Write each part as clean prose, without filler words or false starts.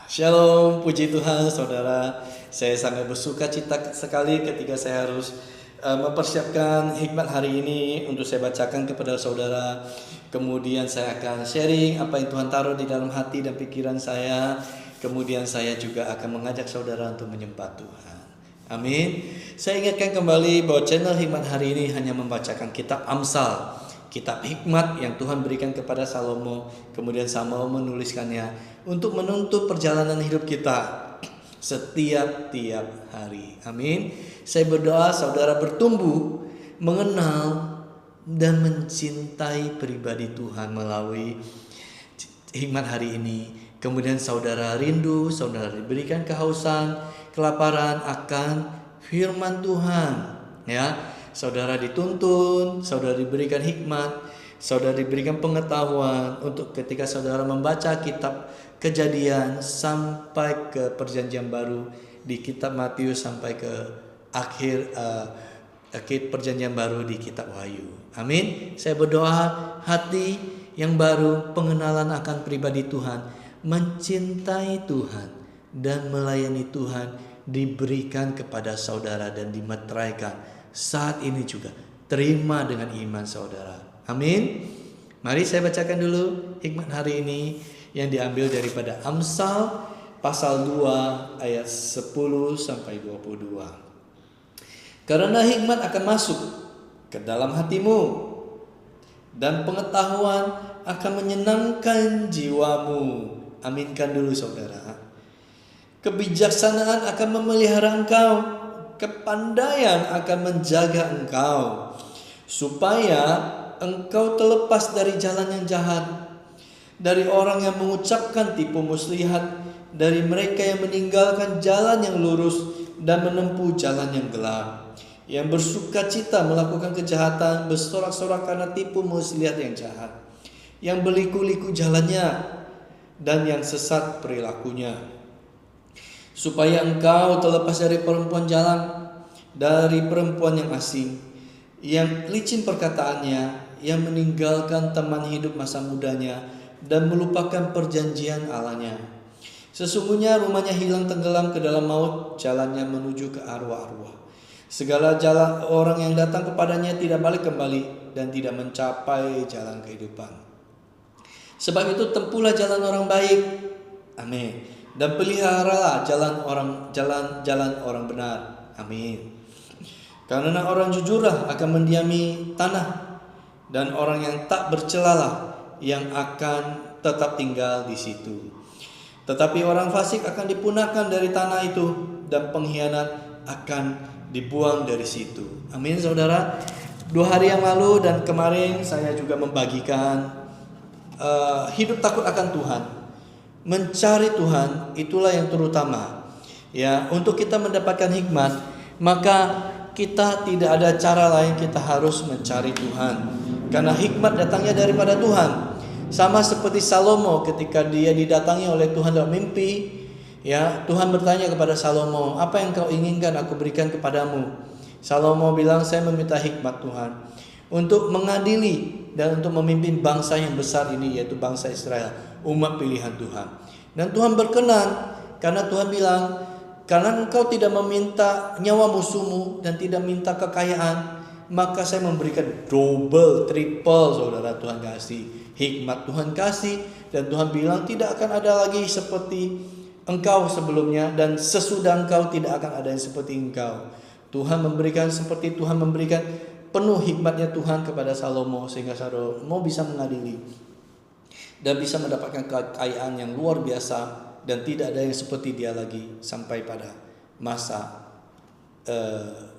Shalom, puji Tuhan saudara. Saya sangat bersuka cita sekali ketika saya harus mempersiapkan hikmat hari ini untuk saya bacakan kepada saudara. Kemudian saya akan sharing apa yang Tuhan taruh di dalam hati dan pikiran saya. Kemudian saya juga akan mengajak saudara untuk menyembah Tuhan. Amin. Saya ingatkan kembali bahwa channel hikmat hari ini hanya membacakan kitab Amsal, kitab hikmat yang Tuhan berikan kepada Salomo. Kemudian Salomo menuliskannya untuk menuntut perjalanan hidup kita setiap hari. Amin. Saya berdoa saudara bertumbuh mengenal dan mencintai pribadi Tuhan melalui hikmat hari ini. Kemudian saudara rindu, saudara diberikan kehausan, kelaparan akan firman Tuhan, ya. Saudara dituntun, saudara diberikan hikmat, saudara diberikan pengetahuan untuk ketika saudara membaca kitab Kejadian sampai ke Perjanjian Baru, di kitab Matius sampai ke akhir Perjanjian Baru di kitab Wahyu. Amin. Saya berdoa hati yang baru, pengenalan akan pribadi Tuhan, mencintai Tuhan dan melayani Tuhan diberikan kepada saudara dan dimeteraikan saat ini juga. Terima dengan iman saudara. Amin. Mari saya bacakan dulu hikmat hari ini yang diambil daripada Amsal pasal 2 ayat 10 sampai 22. Karena hikmat akan masuk ke dalam hatimu dan pengetahuan akan menyenangkan jiwamu. Aminkan dulu saudara. Kebijaksanaan akan memelihara engkau, kepandaian akan menjaga engkau, supaya engkau terlepas dari jalan yang jahat, dari orang yang mengucapkan tipu muslihat, dari mereka yang meninggalkan jalan yang lurus dan menempuh jalan yang gelap, yang bersuka cita melakukan kejahatan, bersorak-sorak karena tipu muslihat yang jahat, yang berliku-liku jalannya dan yang sesat perilakunya, supaya engkau terlepas dari perempuan jalan, dari perempuan yang asing, yang licin perkataannya, yang meninggalkan teman hidup masa mudanya dan melupakan perjanjian Allahnya. Sesungguhnya rumahnya hilang tenggelam ke dalam maut, jalannya menuju ke arwah-arwah. Segala jalan orang yang datang kepadanya tidak balik kembali dan tidak mencapai jalan kehidupan. Sebab itu tempuhlah jalan orang baik, amin, dan peliharalah jalan orang benar, amin. Karena orang jujurlah akan mendiami tanah, dan orang yang tak bercelalah yang akan tetap tinggal di situ. Tetapi orang fasik akan dipunahkan dari tanah itu, dan pengkhianat akan dibuang dari situ. Amin saudara. 2 hari yang lalu dan kemarin saya juga membagikan hidup takut akan Tuhan, mencari Tuhan, itulah yang terutama. Ya, untuk kita mendapatkan hikmat, maka kita tidak ada cara lain, kita harus mencari Tuhan. Karena hikmat datangnya daripada Tuhan. Sama seperti Salomo ketika dia didatangi oleh Tuhan dalam mimpi, ya, Tuhan bertanya kepada Salomo, apa yang kau inginkan aku berikan kepadamu? Salomo bilang, saya meminta hikmat Tuhan untuk mengadili dan untuk memimpin bangsa yang besar ini, yaitu bangsa Israel, umat pilihan Tuhan. Dan Tuhan berkenan karena Tuhan bilang, karena engkau tidak meminta nyawa musuhmu dan tidak minta kekayaan, maka saya memberikan double, triple saudara. Tuhan kasih hikmat, Tuhan kasih, dan Tuhan bilang tidak akan ada lagi seperti engkau sebelumnya, dan sesudah engkau tidak akan ada yang seperti engkau. Tuhan memberikan seperti Tuhan memberikan penuh hikmatnya Tuhan kepada Salomo, sehingga Salomo bisa mengadili dan bisa mendapatkan kekayaan yang luar biasa, dan tidak ada yang seperti dia lagi sampai pada masa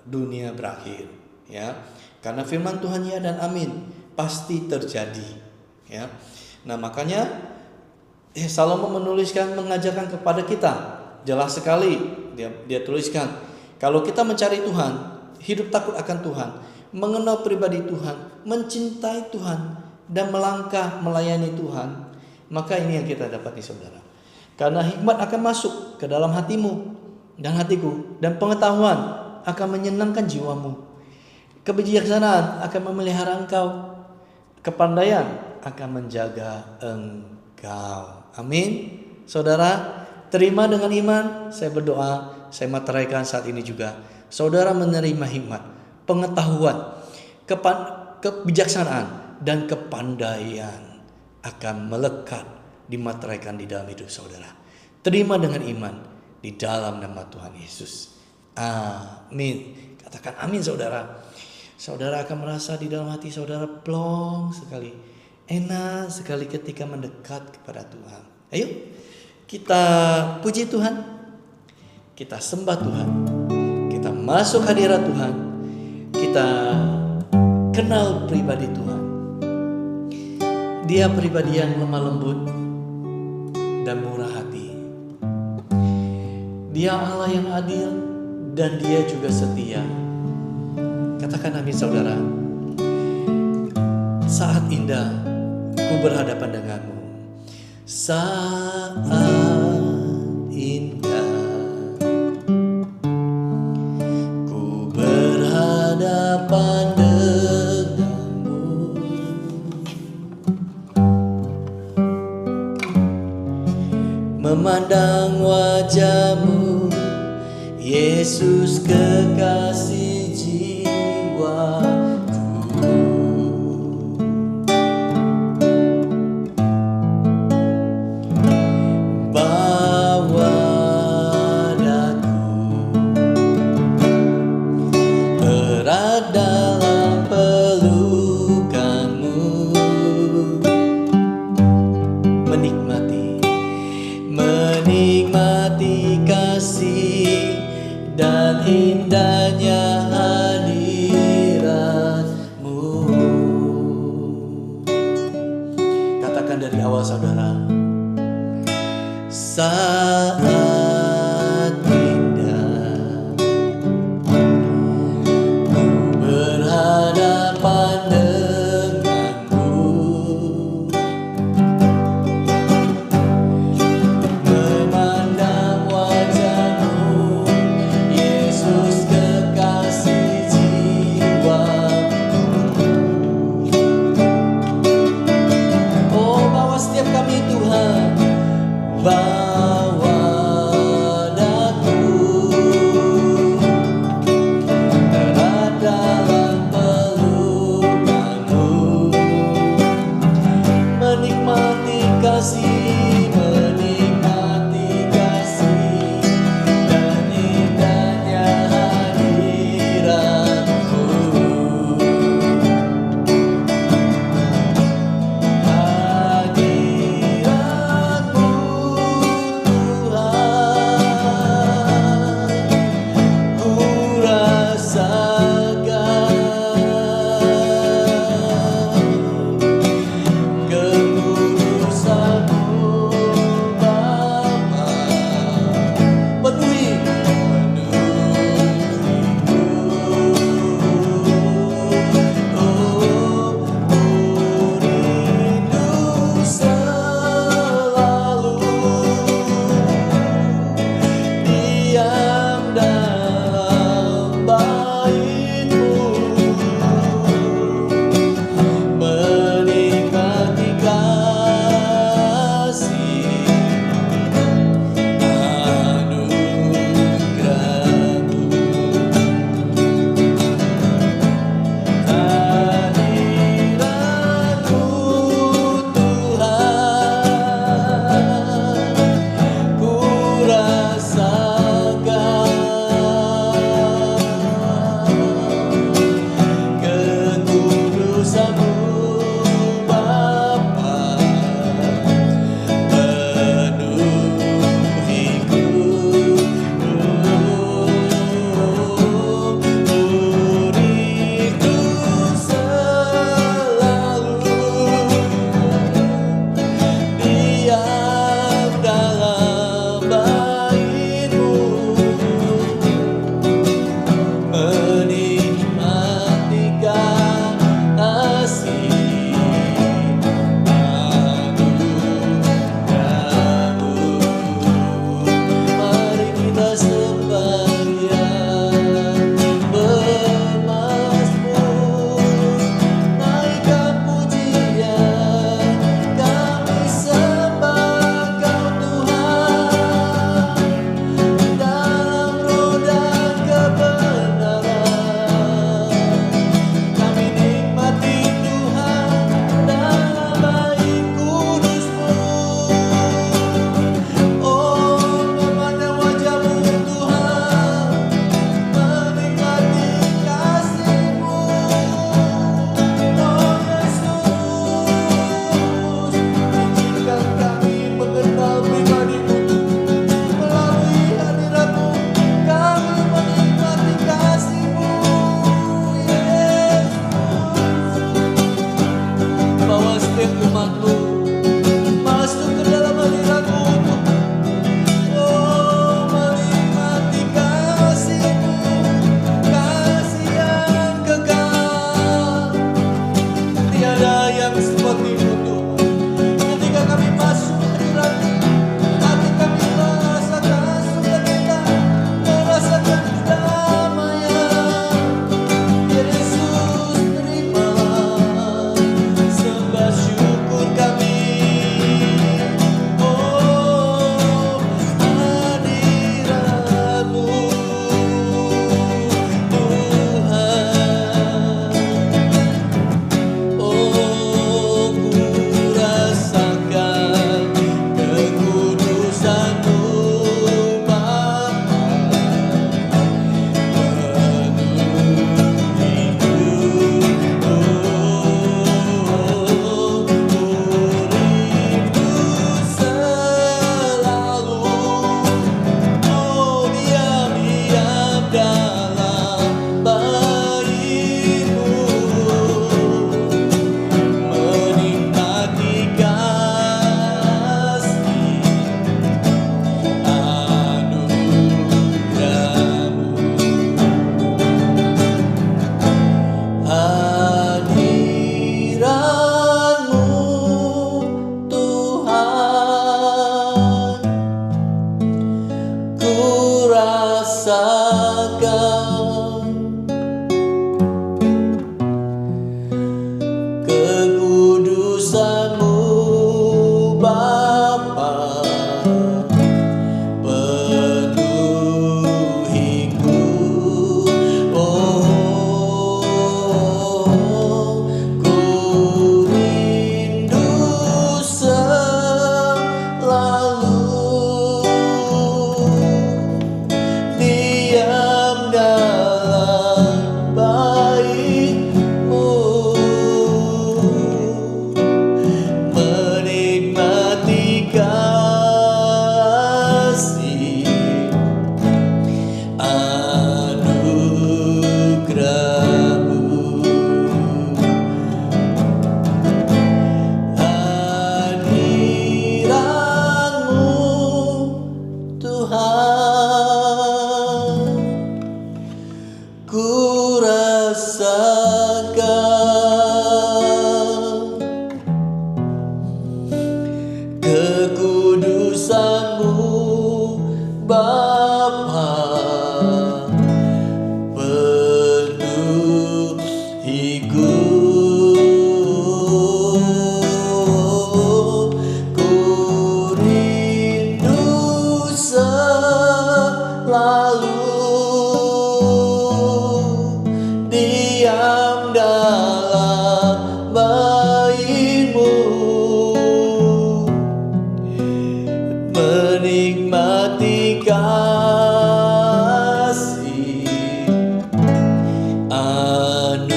dunia berakhir. Ya, karena firman Tuhan ya dan amin pasti terjadi. Ya, nah makanya Salomo menuliskan, mengajarkan kepada kita jelas sekali. Dia tuliskan, kalau kita mencari Tuhan, hidup takut akan Tuhan, mengenal pribadi Tuhan, mencintai Tuhan, dan melangkah melayani Tuhan, maka ini yang kita dapat nih saudara. Karena hikmat akan masuk ke dalam hatimu dan hatiku, dan pengetahuan akan menyenangkan jiwamu. Kebijaksanaan akan memelihara engkau, kepandaian akan menjaga engkau. Amin. Saudara, Terima dengan iman. Saya berdoa, saya materaikan saat ini juga. Saudara menerima hikmat, pengetahuan, kebijaksanaan, dan kepandaian akan melekat, dimateraikan di dalam hidup saudara. Terima dengan iman di dalam nama Tuhan Yesus. Amin. Katakan amin saudara. Saudara akan merasa di dalam hati saudara plong sekali. Enak sekali ketika mendekat kepada Tuhan. Ayo kita puji Tuhan. Kita sembah Tuhan. Kita masuk hadirat Tuhan. Kita kenal pribadi Tuhan. Dia pribadi yang lemah lembut dan murah hati. Dia Allah yang adil dan dia juga setia. Katakan amin saudara. Saat indah ku berhadapan denganmu. Saat indah ku berhadapan denganmu. Memandang wajahmu, Yesus kekasih jiwaku. Bawa daku erat dalam pelukanmu, menikmati kasih dan indahnya hadiratmu. Katakan dari awal saudara. Saat indah ku berhadapan denganmu. Memandang wajahmu, Yesus kekasih jiwaku. Oh, bawa setiap kami Tuhan, bawa kekudusan-Mu Bapa, penuhiku. Oh, ku rindu selalu diam dalam bait-Mu, menikmati kasih anugerah-Mu. Hadirat-Mu Tuhan, ku rasakan kekudusan-Mu Bapa, penuhiku. Ku rindu selalu diam dalam bait-Mu, menikmati kasih anugerah-Mu.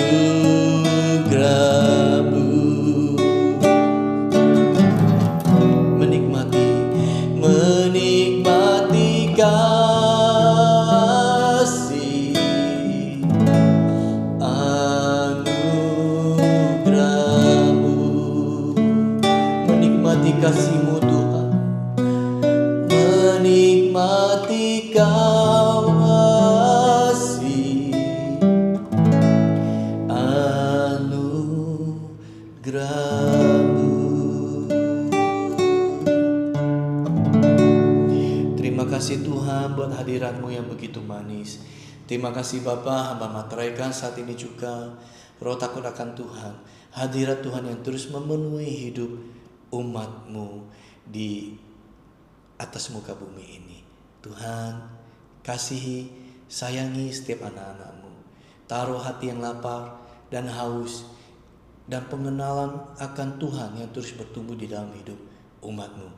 Menikmati kasih anugerah-Mu. Menikmati kasih-Mu Tuhan, menikmati kasih anugerah-Mu. Terima kasih Tuhan buat hadirat-Mu yang begitu manis. Terima kasih Bapa, hamba materaikan saat ini juga roh takut akan Tuhan, hadirat Tuhan yang terus memenuhi hidup umat-Mu di atas muka bumi ini. Tuhan, kasihi, sayangi setiap anak-anak-Mu. Taruh hati yang lapar dan haus dan pengenalan akan Tuhan yang terus bertumbuh di dalam hidup umat-Mu.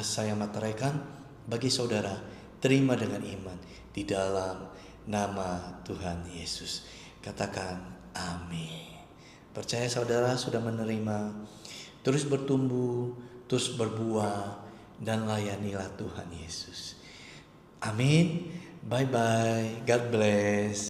Saya materaikan bagi saudara, terima dengan iman di dalam nama Tuhan Yesus. Katakan amin. Percaya saudara sudah menerima, terus bertumbuh, terus berbuah, dan layanilah Tuhan Yesus. Amin. Bye bye. God bless.